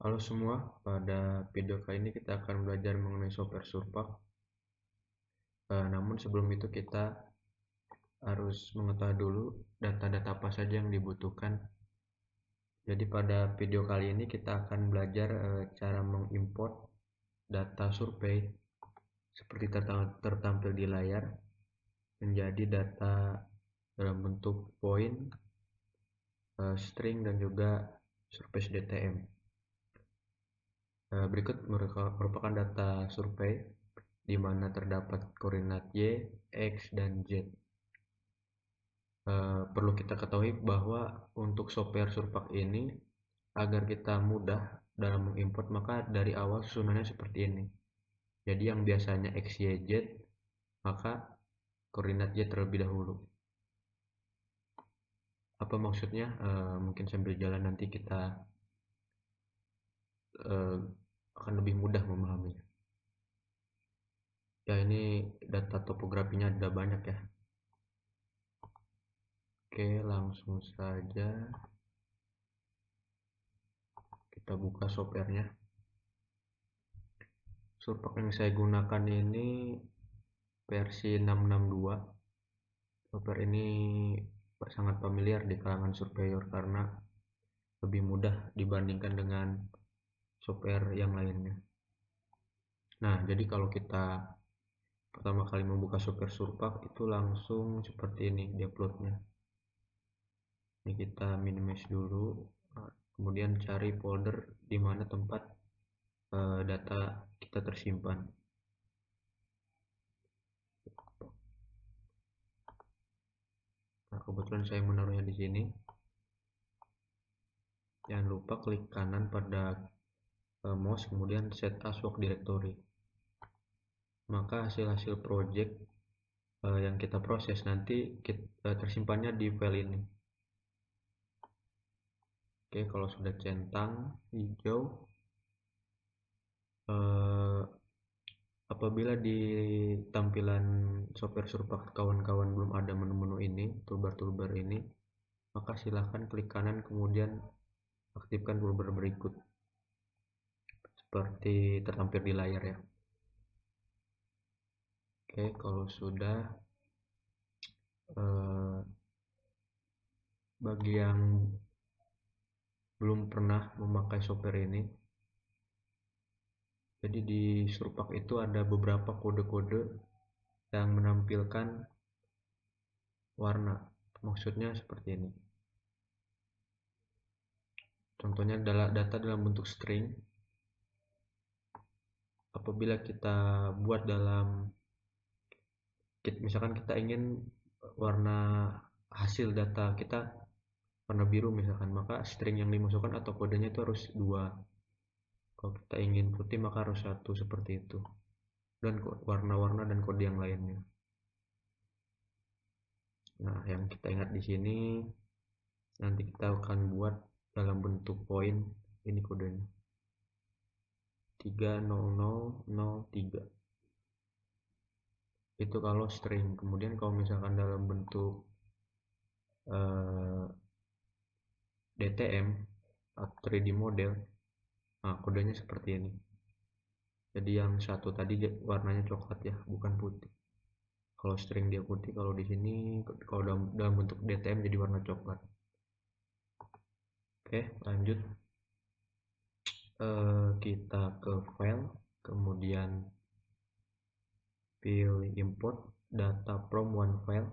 Halo semua, pada video kali ini kita akan belajar mengenai software Surpak. Namun sebelum itu kita harus mengetahui dulu data-data apa saja yang dibutuhkan. Jadi pada video kali ini kita akan belajar cara mengimport data survei seperti tertampil di layar menjadi data dalam bentuk point, string dan juga surface DTM. Berikut merupakan data survei di mana terdapat koordinat Y, X, dan Z. Perlu kita ketahui bahwa untuk software Surpak ini, agar kita mudah dalam mengimport, maka dari awal susunannya seperti ini. Jadi yang biasanya X, Y, Z, maka koordinat Y terlebih dahulu. Apa maksudnya? Mungkin sambil jalan nanti kita akan lebih mudah memahaminya. Ya, ini data topografinya ada banyak ya. Oke, langsung saja kita buka softwarenya. Surpak yang saya gunakan ini versi 662. Software ini sangat familiar di kalangan surveyor karena lebih mudah dibandingkan dengan software yang lainnya. Nah, jadi kalau kita pertama kali membuka software Surpak itu langsung seperti ini di uploadnya. Ini kita minimize dulu, kemudian cari folder di mana tempat data kita tersimpan. Nah, kebetulan saya menaruhnya di sini. Jangan lupa klik kanan pada mouse kemudian set as work directory. Maka hasil-hasil project yang kita proses nanti tersimpannya di file ini. Oke, kalau sudah centang hijau, apabila di tampilan software Surpak kawan-kawan belum ada menu-menu ini, toolbar-toolbar ini, maka silahkan klik kanan kemudian aktifkan toolbar berikut seperti tertampil di layar ya. Oke, kalau sudah, bagi yang belum pernah memakai software ini, jadi di Surpak itu ada beberapa kode-kode yang menampilkan warna. Maksudnya seperti ini. Contohnya adalah data dalam bentuk string. Apabila kita buat misalkan kita ingin warna hasil data kita warna biru misalkan, maka string yang dimasukkan atau kodenya itu harus 2. Kalau kita ingin putih maka harus 1, seperti itu. Dan warna-warna dan kode yang lainnya. Nah, yang kita ingat di sini nanti kita akan buat dalam bentuk point. Ini kodenya 30003. Itu kalau string. Kemudian kalau misalkan dalam bentuk DTM atau 3D model, nah kodenya seperti ini. Jadi yang satu tadi warnanya coklat ya, bukan putih. Kalau string dia putih, kalau di sini kalau dalam bentuk DTM jadi warna coklat. Oke, lanjut. Kita ke file, kemudian pilih import data from one file.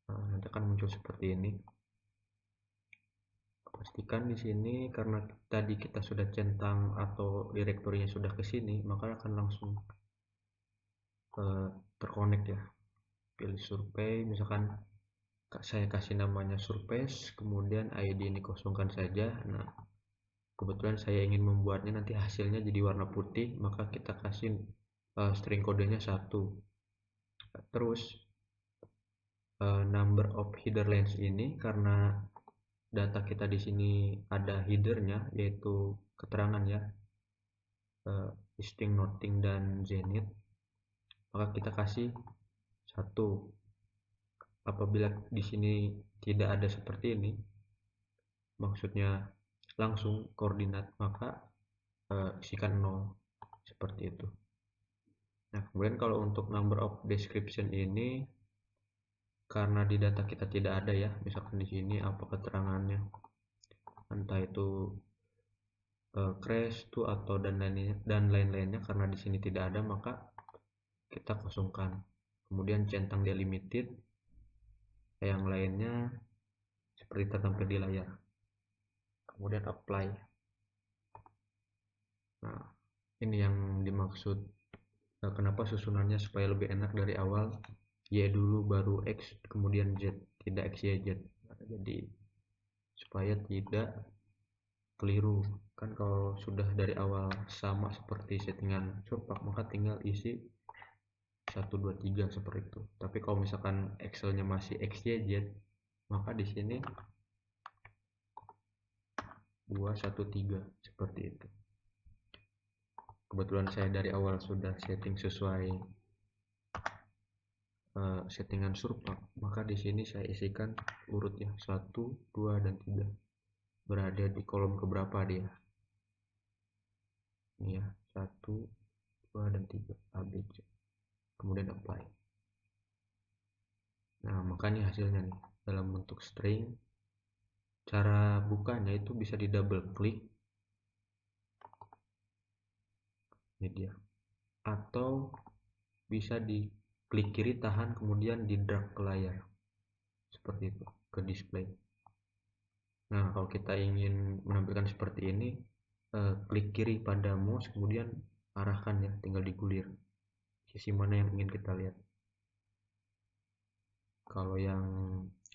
Nah, nanti akan muncul seperti ini. Pastikan di sini karena tadi kita sudah centang atau direktorinya sudah ke sini, maka akan langsung terkonek ya. Pilih survei, misalkan saya kasih namanya surface, kemudian ID ini kosongkan saja. Nah, kebetulan saya ingin membuatnya nanti hasilnya jadi warna putih, maka kita kasih string kodenya 1. Terus number of header lines ini karena data kita di sini ada headernya, yaitu keterangan ya, listing, noting, dan zenith, maka kita kasih 1. Apabila di sini tidak ada seperti ini, maksudnya langsung koordinat, maka isikan 0 seperti itu. Nah, kemudian kalau untuk number of description ini, karena di data kita tidak ada ya, misalkan di sini apa keterangannya, entah itu crash tuh atau dan lain-lainnya, karena di sini tidak ada maka kita kosongkan. Kemudian centang delimited, yang lainnya seperti tertampil di layar. Kemudian apply. Nah, ini yang dimaksud kenapa susunannya supaya lebih enak dari awal, Y dulu baru X kemudian Z, tidak X Y Z. Nah, jadi supaya tidak keliru kan, kalau sudah dari awal sama seperti settingan surpak maka tinggal isi 1 2 3 seperti itu. Tapi kalau misalkan Excelnya masih X Y Z, maka di sini 2 1 3 seperti itu. Kebetulan saya dari awal sudah setting sesuai settingan surpak, maka di sini saya isikan urut ya, 1 2 dan 3, berada di kolom keberapa dia. Ini ya, 1 2 dan 3 ABC. Kemudian apply. Nah, makanya hasilnya nih dalam bentuk string. Cara bukanya itu bisa di double klik, ini dia, atau bisa di klik kiri tahan kemudian di drag ke layar seperti itu, ke display. Nah, kalau kita ingin menampilkan seperti ini, klik kiri pada mouse kemudian arahkan ya, tinggal digulir sisi mana yang ingin kita lihat. Kalau yang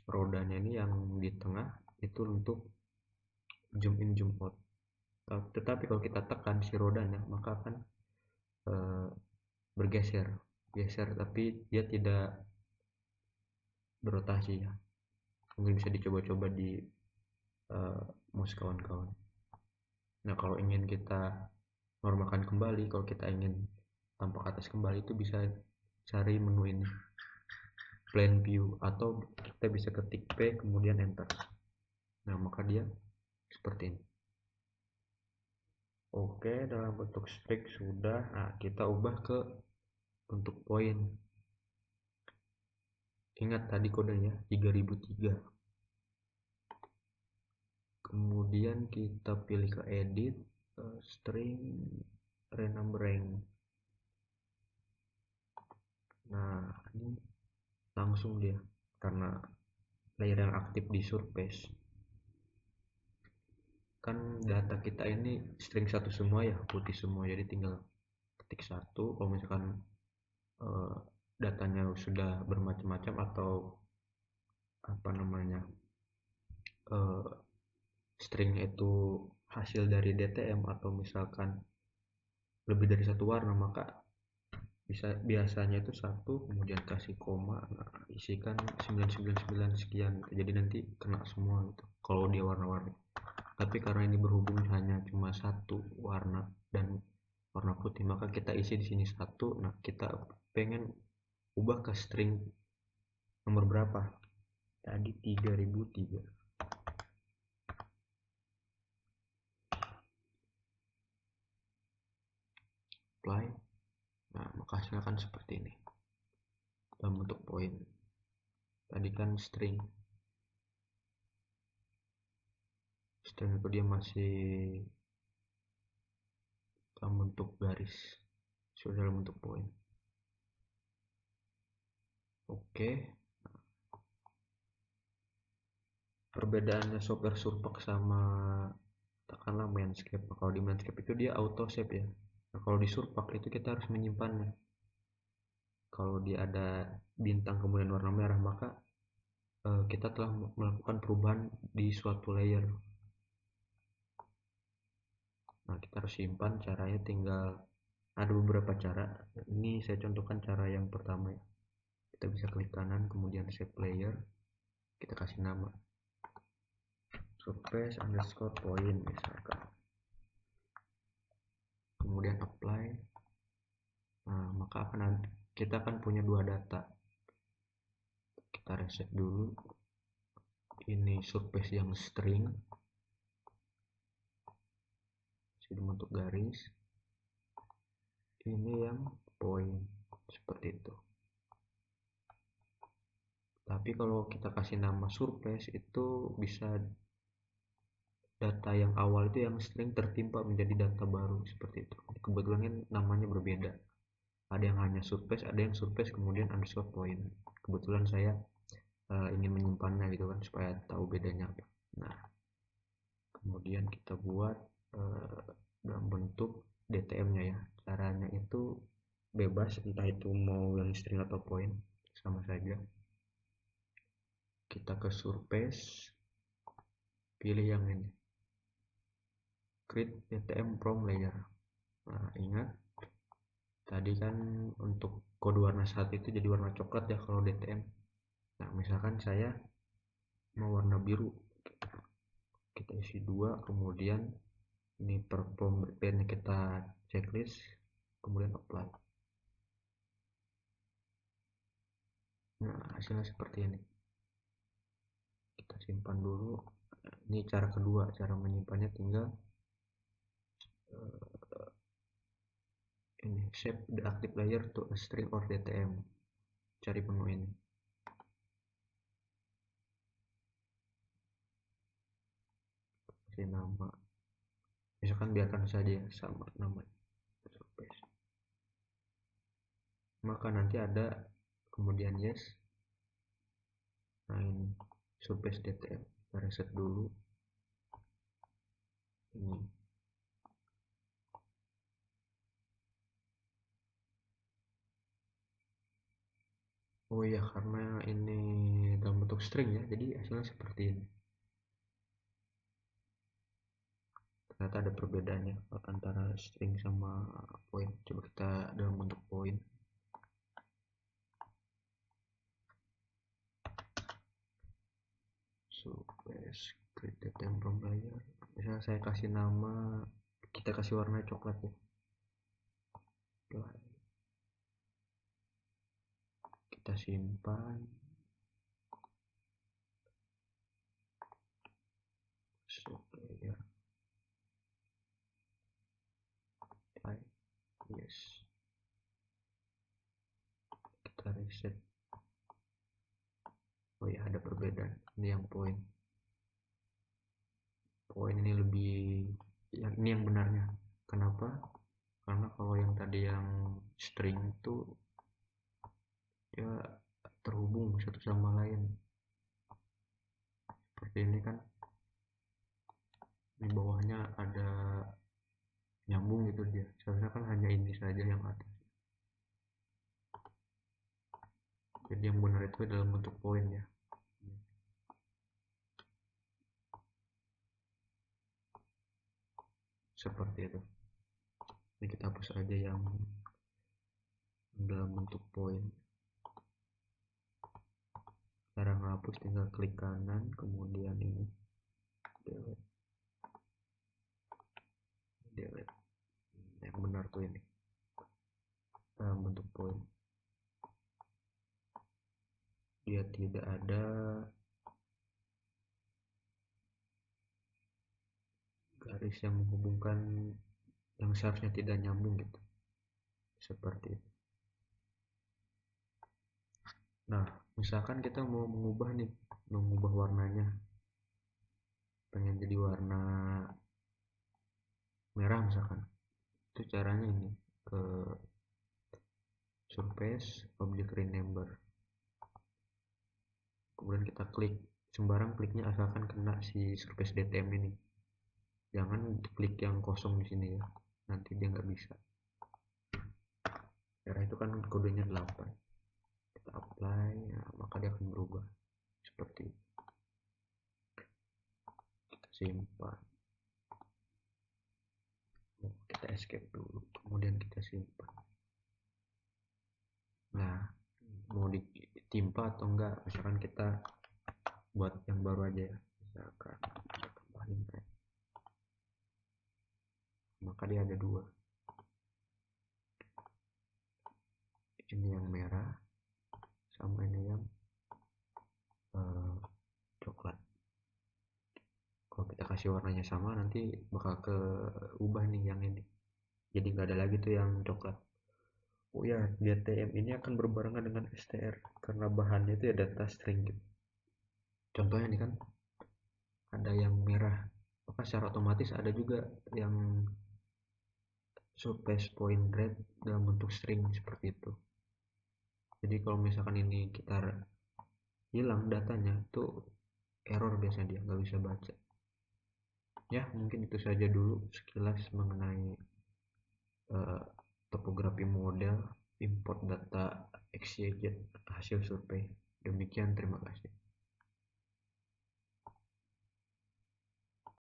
rodanya ini yang di tengah itu untuk zoom in zoom out. Tetapi kalau kita tekan si rodanya maka akan bergeser, tapi dia tidak berotasi ya. Mungkin bisa dicoba-coba di mouse kawan-kawan. Nah, kalau ingin kita normalkan kembali, kalau kita ingin tampak atas kembali, itu bisa cari menu ini, plan view, atau kita bisa ketik P kemudian enter. Nah, maka dia seperti ini. Oke, dalam bentuk string sudah. Nah, kita ubah ke bentuk poin. Ingat tadi kodenya 3003. Kemudian kita pilih ke edit, string renumbering. Nah, ini langsung dia karena layer yang aktif di surface. Kan data kita ini string satu semua ya, putih semua, jadi tinggal ketik satu. Kalau misalkan datanya sudah bermacam-macam atau apa namanya, string itu hasil dari DTM atau misalkan lebih dari satu warna, maka biasanya itu satu kemudian kasih koma, nah, isikan 999 sekian, jadi nanti kena semua gitu kalau dia warna-warni. Tapi karena ini berhubung hanya cuma satu warna dan warna putih, maka kita isi di sini satu. Nah, kita pengen ubah ke string nomor berapa tadi, 3003. Apply. Nah, maka hasilnya kan seperti ini dalam bentuk poin. Tadi kan string itu dia masih dalam bentuk garis, sudah dalam bentuk poin. Oke, perbedaannya software surpak sama katakanlah Manscape. Kalau di Manscape itu dia auto save ya. Nah, kalau di surpak itu kita harus menyimpannya. Kalau dia ada bintang kemudian warna merah, maka kita telah melakukan perubahan di suatu layer. Nah, kita harus simpan. Caranya tinggal ada beberapa cara. Ini saya contohkan cara yang pertama ya. Kita bisa klik kanan kemudian save layer, kita kasih nama surface underscore point misalkan, kemudian apply. Nah, maka kita akan punya dua data. Kita reset dulu, ini surface yang string, masih bentuk garis. Ini yang poin, seperti itu. Tapi kalau kita kasih nama surface itu bisa data yang awal itu yang string tertimpa menjadi data baru, seperti itu. Kebetulan kan namanya berbeda. Ada yang hanya surface, ada yang surface kemudian underscore point. Kebetulan saya ingin menyimpannya gitu kan supaya tahu bedanya apa. Nah, kemudian kita buat dalam bentuk DTM-nya ya. Caranya itu bebas, entah itu mau yang string atau point, sama saja. Kita ke surface, pilih yang ini, create DTM from layer. Nah, ingat tadi kan untuk kode warna 1 itu jadi warna coklat ya kalau DTM. Nah, misalkan saya mau warna biru, kita isi 2, kemudian ini perform nya kita checklist, kemudian apply. Nah, hasilnya seperti ini. Kita simpan dulu. Ini cara kedua, cara menyimpannya tinggal ini, shape the active layer to a string or DTM. Cari menu ini. Kasih nama. Misalkan biarkan saja sama namanya. Surface. Maka nanti ada kemudian yes. Nah, ini surface DTM. Kita reset dulu. Ini. Oh iya, karena ini dalam bentuk string ya, jadi hasilnya seperti ini. Ternyata ada perbedaannya antara string sama point. Coba kita dalam bentuk point. Surface create DTM from layer. Misalnya saya kasih nama, kita kasih warna coklat ya. Kita simpan. Layer. Yes. Kita reset. Oh ya, ada perbedaan. Ini yang point. Point ini lebih, ini yang benarnya. Kenapa? Karena kalau yang tadi yang string itu ya terhubung satu sama lain. Seperti ini kan. Di bawahnya ada nyambung gitu dia. Seharusnya kan hanya ini saja yang atas. Jadi yang benar itu dalam bentuk poin ya. Seperti itu. Ini kita hapus aja yang dalam bentuk poin. Cara menghapus tinggal klik kanan, kemudian ini delete. Delete. Yang benar tuh ini dalam bentuk poin. Dia tidak ada garis yang menghubungkan, yang seharusnya tidak nyambung gitu. Seperti itu. Nah, misalkan kita mau mengubah warnanya, pengen jadi warna merah misalkan, itu caranya ini, ke surface object renumber, kemudian kita klik, sembarang kliknya asalkan kena si surface DTM ini, jangan klik yang kosong di sini ya, nanti dia nggak bisa. Karena itu kan kodenya 8. Kita apply ya, maka dia akan berubah seperti itu. Kita simpan, kita escape dulu, kemudian kita simpan. Nah, mau ditimpa atau enggak, misalkan kita buat yang baru aja ya, misalkan kita tambahin red, maka dia ada 2, ini yang merah sama ini yang coklat. Kalau kita kasih warnanya sama, nanti bakal ke ubah nih yang ini, jadi nggak ada lagi tuh yang coklat. Oh ya, GTM ini akan berbarengan dengan STR karena bahannya itu ya data string gitu. Contohnya nih kan ada yang merah, maka secara otomatis ada juga yang surface point red dalam bentuk string seperti itu. Jadi kalau misalkan ini kita hilang datanya tuh error, biasanya dia nggak bisa baca. Ya mungkin itu saja dulu sekilas mengenai eh, topografi model, import data XYZ hasil survei. Demikian, terima kasih.